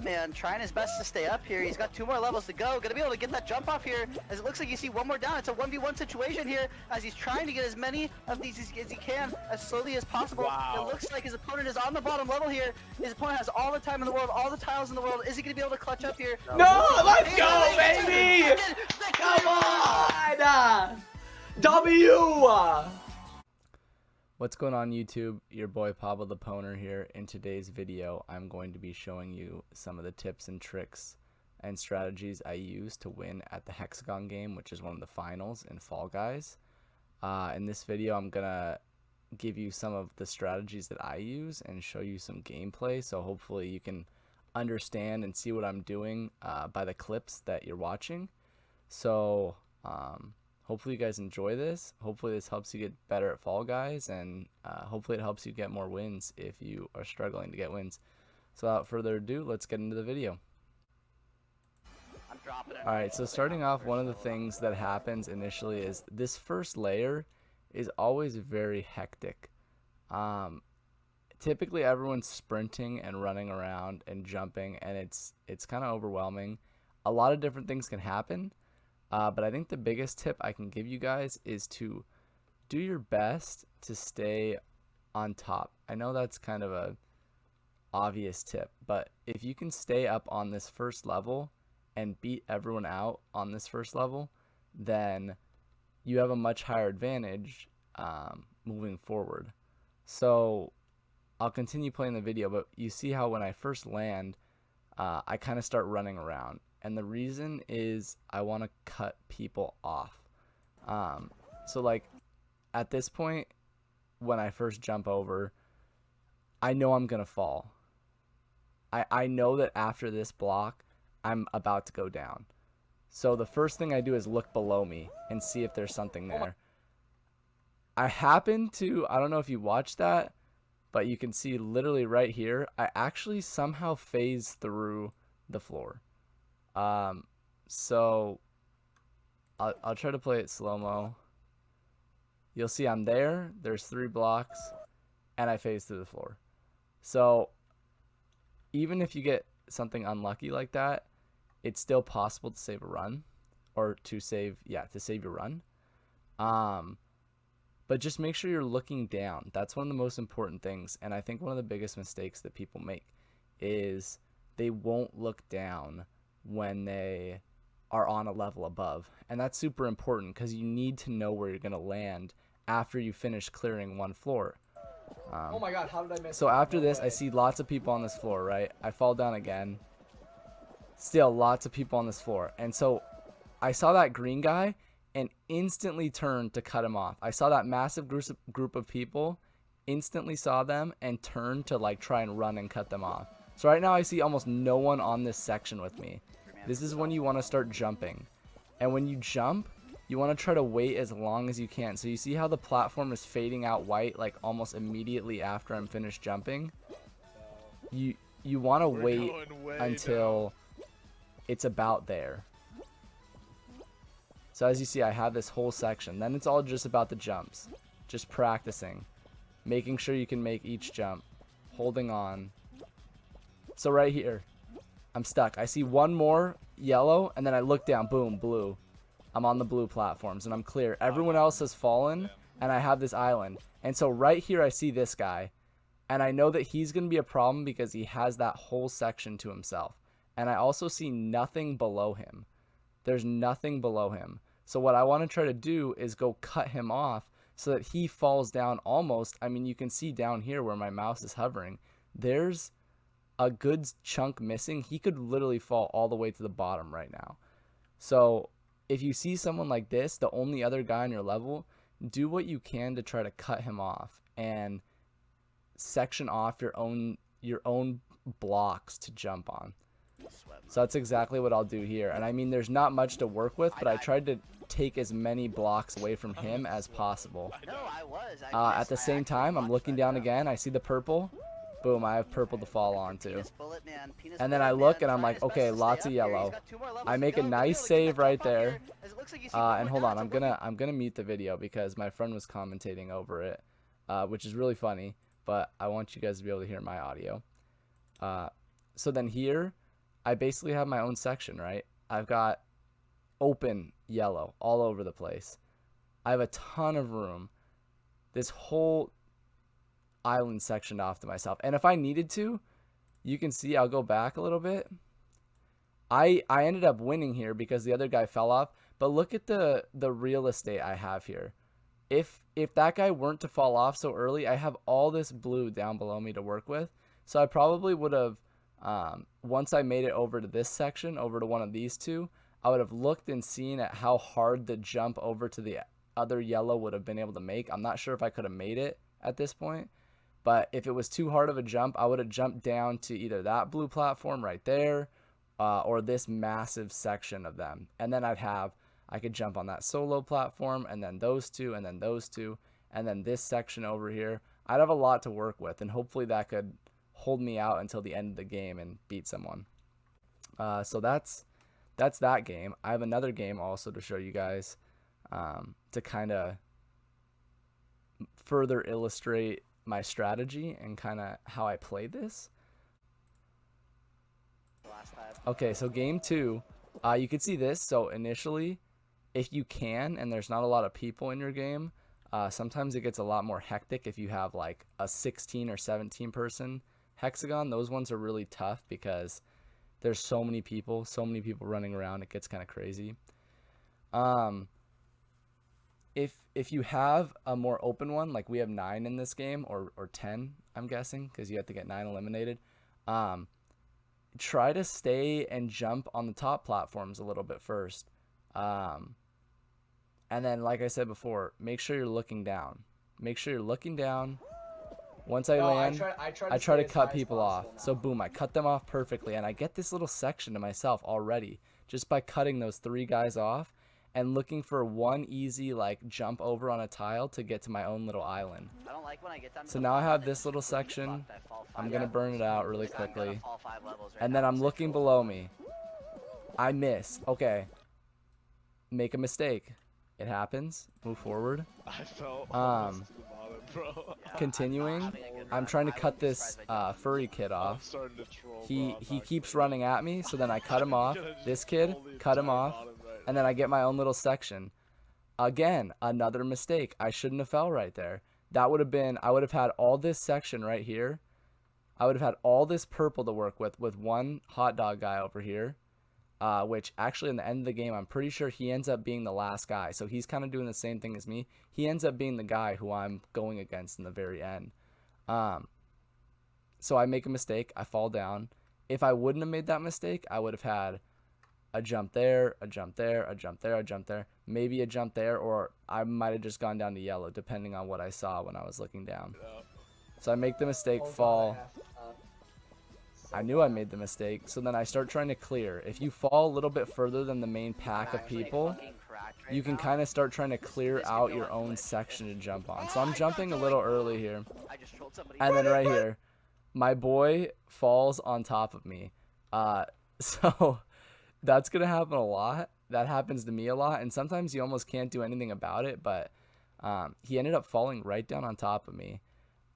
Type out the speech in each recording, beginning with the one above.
man, trying his best to stay up here. He's got 2 more levels to go. Gonna be able to get that jump off here, as it looks like you see 1 more down. It's a 1v1 situation here, as he's trying to get as many of these as he can, as slowly as possible. Wow. It looks like his opponent is on the bottom level here. His opponent has all the time in the world, all the tiles in the world. Is he gonna be able to clutch up here? No, let's go, baby! Come on! W! What's going on YouTube? Your boy Pablo the Poner here. In today's video, I'm going to be showing you some of the tips and tricks and strategies I use to win at the Hexagon game, which is one of the finals in Fall Guys. In this video, I'm gonna give you some of the strategies that I use and show you some gameplay, so hopefully you can understand and see what I'm doing by the clips that you're watching. So hopefully you guys enjoy this. Hopefully this helps you get better at Fall Guys, and hopefully it helps you get more wins if you are struggling to get wins. So without further ado, let's get into the video. Alright, so starting off, one of the things that happens initially is this first layer is always very hectic. Typically everyone's sprinting and running around and jumping, and it's kind of overwhelming. A lot of different things can happen. But I think the biggest tip I can give you guys is to do your best to stay on top. I know that's kind of a obvious tip, but if you can stay up on this first level and beat everyone out on this first level, then you have a much higher advantage moving forward. So I'll continue playing the video, but you see how when I first land, I kind of start running around. And the reason is I want to cut people off. So like at this point, when I first jump over, I know I'm going to fall. I know that after this block, I'm about to go down. So the first thing I do is look below me and see if there's something there. I happen to, I don't know if you watched that, but you can see literally right here, I actually somehow phase through the floor. So I'll try to play it slow-mo. You'll see I'm there, there's 3 blocks, and I phase through the floor. So even if you get something unlucky like that, it's still possible to save a run, or to save your run. But just make sure you're looking down. That's one of the most important things, and I think one of the biggest mistakes that people make is they won't look down when they are on a level above, and that's super important because you need to know where you're going to land after you finish clearing one floor. Oh my god, how did I miss so after this, I see lots of people on this floor, right? I fall down again, still lots of people on this floor, and so I saw that green guy and instantly turned to cut him off. I saw that massive group of people, instantly saw them and turned to like try and run and cut them off. So right now I see almost no one on this section with me. This is when you want to start jumping. And when you jump, you want to try to wait as long as you can. So you see how the platform is fading out white like almost immediately after I'm finished jumping? You want to wait until it's about there. So as you see, I have this whole section. Then it's all just about the jumps. Just practicing. Making sure you can make each jump. Holding on. So right here, I'm stuck. I see one more yellow, and then I look down, boom, blue. I'm on the blue platforms, and I'm clear. Everyone else has fallen, and I have this island. And so right here, I see this guy, and I know that he's going to be a problem because he has that whole section to himself. And I also see nothing below him. There's nothing below him. So what I want to try to do is go cut him off so that he falls down almost. I mean, you can see down here where my mouse is hovering. There's a good chunk missing. He could literally fall all the way to the bottom right now. So if you see someone like this, the only other guy on your level, do what you can to try to cut him off and section off your own blocks to jump on. So that's exactly what I'll do here. And I mean, there's not much to work with, but I tried to take as many blocks away from him as possible. At the same time, I'm looking down again. I see the purple. Boom, I have purple to fall onto. And then I look and I'm like, okay, lots of yellow. I make a nice save right there. And hold on, I'm gonna mute the video because my friend was commentating over it, which is really funny, but I want you guys to be able to hear my audio. So then here, I basically have my own section, right? I've got open yellow all over the place. I have a ton of room. This whole island sectioned off to myself. And if I needed to, you can see, I'll go back a little bit. I ended up winning here because the other guy fell off. But look at the real estate I have here. If that guy weren't to fall off so early, I have all this blue down below me to work with. So I probably would have, once I made it over to this section, over to one of these two, I would have looked and seen at how hard the jump over to the other yellow would have been able to make. I'm not sure if I could have made it at this point, but if it was too hard of a jump, I would have jumped down to either that blue platform right there, or this massive section of them. And then I could jump on that solo platform, and then those two, and then those two, and then this section over here. I'd have a lot to work with, and hopefully that could hold me out until the end of the game and beat someone. So that's that game. I have another game also to show you guys, to kind of further illustrate my strategy and kind of how I play this. Okay, so game 2, you can see this. So initially, if you can, and there's not a lot of people in your game, sometimes it gets a lot more hectic if you have like a 16 or 17 person hexagon. Those ones are really tough because there's so many people running around. It gets kind of crazy. If you have a more open one, like we have 9 in this game, or 10, I'm guessing, because you have to get 9 eliminated. Try to stay and jump on the top platforms a little bit first. And then, like I said before, make sure you're looking down. Make sure you're looking down. Once I land, I try to cut people off. So boom, I cut them off perfectly, and I get this little section to myself already just by cutting those 3 guys off and looking for one easy like jump over on a tile to get to my own little island. I don't like when I get down to So the now I bottom have and this little just get section. fucked at fall I'm five gonna levels. burn it out really Because I'm gonna quickly, fall 5 levels right and then now, I'm six looking rolls. below me. I miss. Okay, make a mistake. It happens. Move forward. I fell almost to the bottom, bro. Yeah, Continuing, I'm not having a good I'm run. trying to I cut wouldn't be this surprised if I did furry kid I'm off. starting to troll, He bro. I'm he not keeps gonna- running at me, so then I cut him off. I'm gonna just This kid, troll the cut him entire off, bottom right and then I get my own little section. Again, another mistake. I shouldn't have fell right there. That would have been, I would have had all this section right here. I would have had all this purple to work with one hot dog guy over here. Which actually in the end of the game, I'm pretty sure he ends up being the last guy. So he's kind of doing the same thing as me. He ends up being the guy who I'm going against in the very end. So I make a mistake. I fall down. If I wouldn't have made that mistake, I would have had a jump there, a jump there, a jump there, a jump there, maybe a jump there, or I might have just gone down to yellow, depending on what I saw when I was looking down. Yeah. So I make the mistake, fall. I knew I made the mistake, so then I start trying to clear. If you fall a little bit further than the main pack of Actually people, fucking cracked right you can now. kind of start trying to clear This could out go your on own Twitch. section to jump on. So I'm jumping a little early here. I just trolled somebody. And then right here, my boy falls on top of me. So that's going to happen a lot. That happens to me a lot. And sometimes you almost can't do anything about it. But he ended up falling right down on top of me,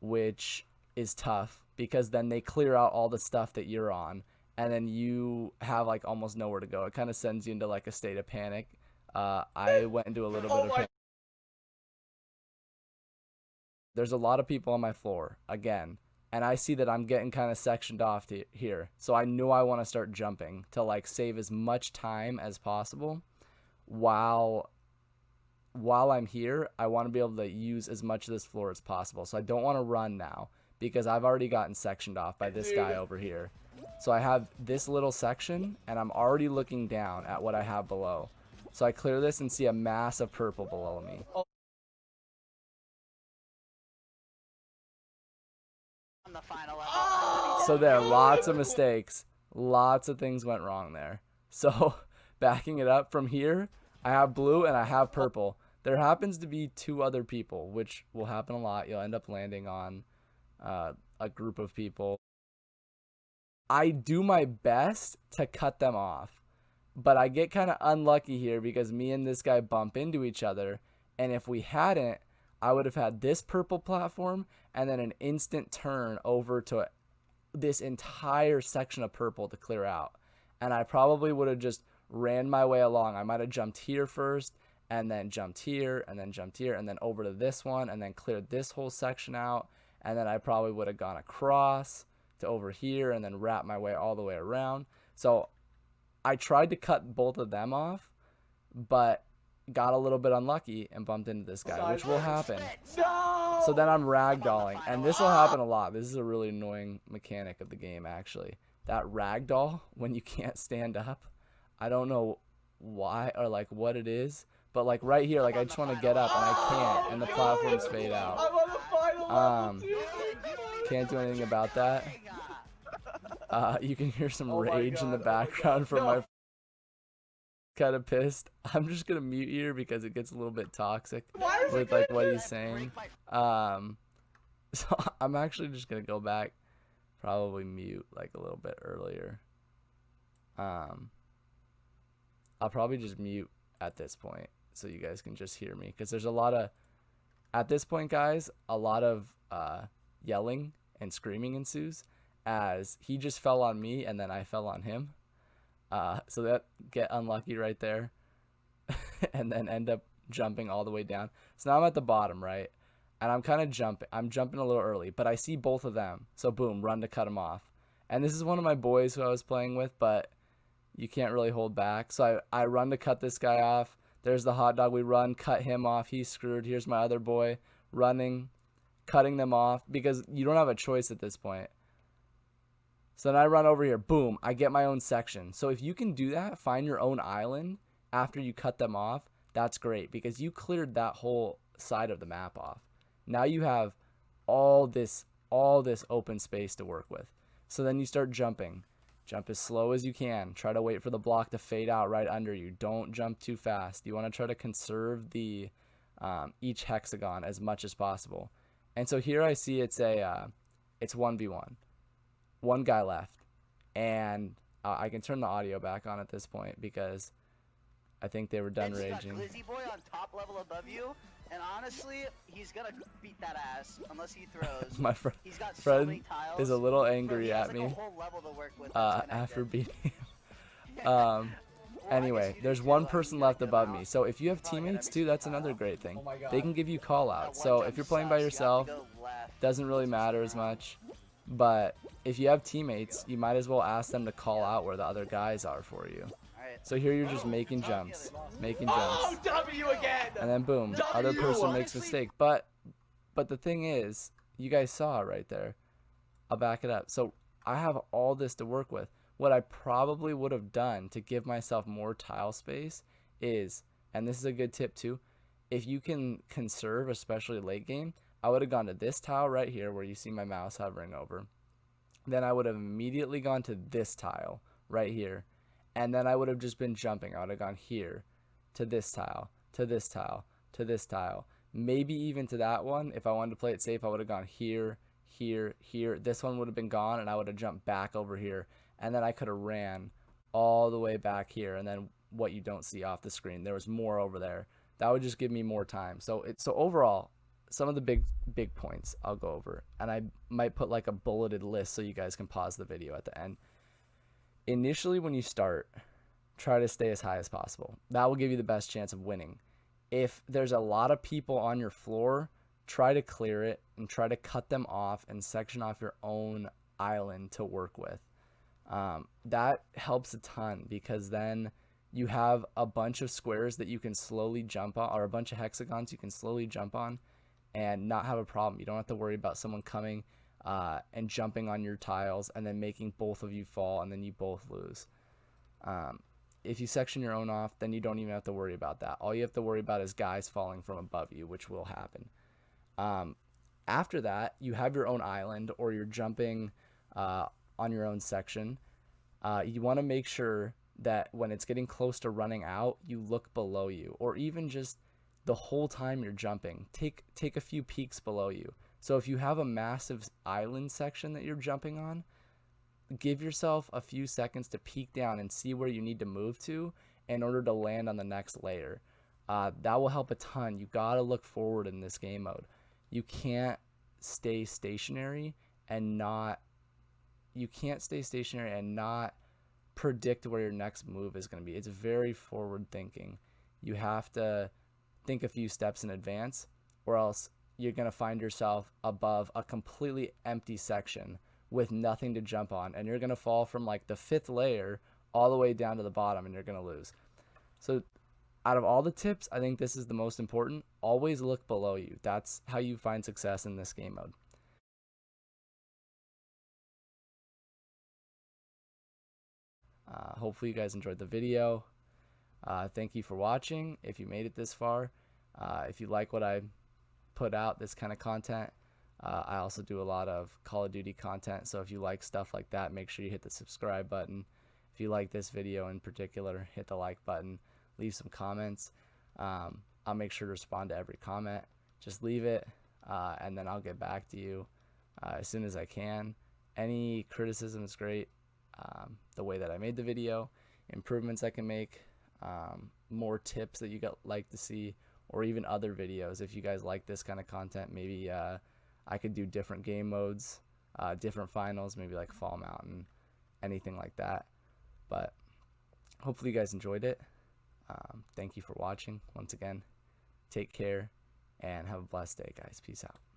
which is tough because then they clear out all the stuff that you're on. And then you have like almost nowhere to go. It kind of sends you into like a state of panic. I went into a little bit of panic. There's a lot of people on my floor again, and I see that I'm getting kind of sectioned off here. So I knew I want to start jumping to like save as much time as possible. While I'm here, I want to be able to use as much of this floor as possible. So I don't want to run now because I've already gotten sectioned off by this guy over here. So I have this little section, and I'm already looking down at what I have below. So I clear this and see a mass of purple below me. On the final level. So there, lots of mistakes. Lots of things went wrong there. So backing it up from here, I have blue and I have purple. There happens to be 2 other people, which will happen a lot. You'll end up landing on a group of people. I do my best to cut them off, but I get kind of unlucky here because me and this guy bump into each other, and if we hadn't, I would have had this purple platform and then an instant turn over to this entire section of purple to clear out. and I probably would have just ran my way along. I might have jumped here first, and then jumped here, and then jumped here, and then over to this one, and then cleared this whole section out, and then I probably would have gone across to over here, and then wrapped my way all the way around. So I tried to cut both of them off, but got a little bit unlucky and bumped into this guy, which will happen. No! So then I'm ragdolling, and this will happen a lot. This is a really annoying mechanic of the game, actually. That ragdoll, when you can't stand up, I don't know why or like what it is, but like right here, like I just want to get up and I can't, and the platforms fade out. I'm on the final level, dude. Can't do anything about that. You can hear some Oh my rage in the God, oh my background God. from No. my kind of pissed. I'm just gonna mute here because it gets a little bit toxic Why is it with like what good? he's saying. So I'm actually just gonna go back, probably mute like a little bit earlier. I'll probably just mute at this point so you guys can just hear me, because there's a lot of, at this point guys, a lot of yelling and screaming ensues as he just fell on me and then I fell on him. So that get unlucky right there and then end up jumping all the way down. So now I'm at the bottom, right? And I'm kind of jumping. I'm jumping a little early, but I see both of them. So boom, run to cut them off. And this is one of my boys who I was playing with, but you can't really hold back. So I run to cut this guy off. There's the hot dog. We run, cut him off. He's screwed. Here's my other boy running, cutting them off because you don't have a choice at this point. So then I run over here. Boom. I get my own section. So if you can do that, find your own island after you cut them off, that's great because you cleared that whole side of the map off. Now you have all this open space to work with. So then you start jumping. Jump as slow as you can. Try to wait for the block to fade out right under you. Don't jump too fast. You want to try to conserve the each hexagon as much as possible. And so here I see it's 1v1. One guy left. And I can turn the audio back on at this point because I think they were done Ben's got raging. Glizzy Boy on top level above you, and honestly, he's gonna beat that ass unless he throws. My He's got so friend many tiles. is a little Bro, angry he has, at like, me a whole level to work with that's after connected. beating him. Well, I Anyway, guess you there's do one too. I mean, person you gotta left get him above out. me. So if you have Probably gonna teammates make too, some that's tile. another great thing. Oh my God. They can give you call That outs. one So jump if you're playing sucks. by You have to yourself, go left. doesn't really matter as much. But if you have teammates, you might as well ask them to call out where the other guys are for you. Alright. So here you're just making jumps, making Oh, jumps, W again! and then boom, other W! person makes mistake. But the thing is, you guys saw it right there. I'll back it up. So I have all this to work with. What I probably would have done to give myself more tile space is, and this is a good tip too, if you can conserve, especially late game, I would have gone to this tile right here where you see my mouse hovering over. Then I would have immediately gone to this tile right here. And then I would have just been jumping. I would have gone here to this tile, to this tile, to this tile. Maybe even to that one. If I wanted to play it safe, I would have gone here, here, here. This one would have been gone and I would have jumped back over here. And then I could have ran all the way back here. And then what you don't see off the screen, there was more over there. That would just give me more time. So overall, some of the big points I'll go over, and I might put like a bulleted list so you guys can pause the video at the end. Initially, when you start, try to stay as high as possible. That will give you the best chance of winning. If there's a lot of people on your floor, try to clear it and try to cut them off and section off your own island to work with. That helps a ton because then you have a bunch of squares that you can slowly jump on, or a bunch of hexagons you can slowly jump on and not have a problem. You don't have to worry about someone coming and jumping on your tiles and then making both of you fall and then you both lose. If you section your own off, then you don't even have to worry about that. All you have to worry about is guys falling from above you, which will happen. After that, you have your own island or you're jumping on your own section. You want to make sure that when it's getting close to running out, you look below you, or even just the whole time you're jumping, take a few peeks below you. So if you have a massive island section that you're jumping on, give yourself a few seconds to peek down and see where you need to move to in order to land on the next layer. That will help a ton. You gotta look forward in this game mode. You can't stay stationary and not predict where your next move is going to be. It's very forward thinking. You have to think a few steps in advance, or else you're going to find yourself above a completely empty section with nothing to jump on, and you're going to fall from like the 5th layer all the way down to the bottom, and you're going to lose. So out of all the tips, I think this is the most important. Always look below you. That's how you find success in this game mode. Hopefully you guys enjoyed the video. Thank you for watching if you made it this far. If you like what I put out, this kind of content, I also do a lot of Call of Duty content, so if you like stuff like that, make sure you hit the subscribe button. If you like this video in particular, hit the like button, leave some comments. I'll make sure to respond to every comment. Just leave it, and then I'll get back to you as soon as I can. Any criticism is great. The way that I made the video, improvements I can make, more tips that you like to see, or even other videos. If you guys like this kind of content, maybe I could do different game modes, different finals, maybe like Fall Mountain, anything like that. But hopefully you guys enjoyed it. Thank you for watching once again. Take care and have a blessed day, guys. Peace out.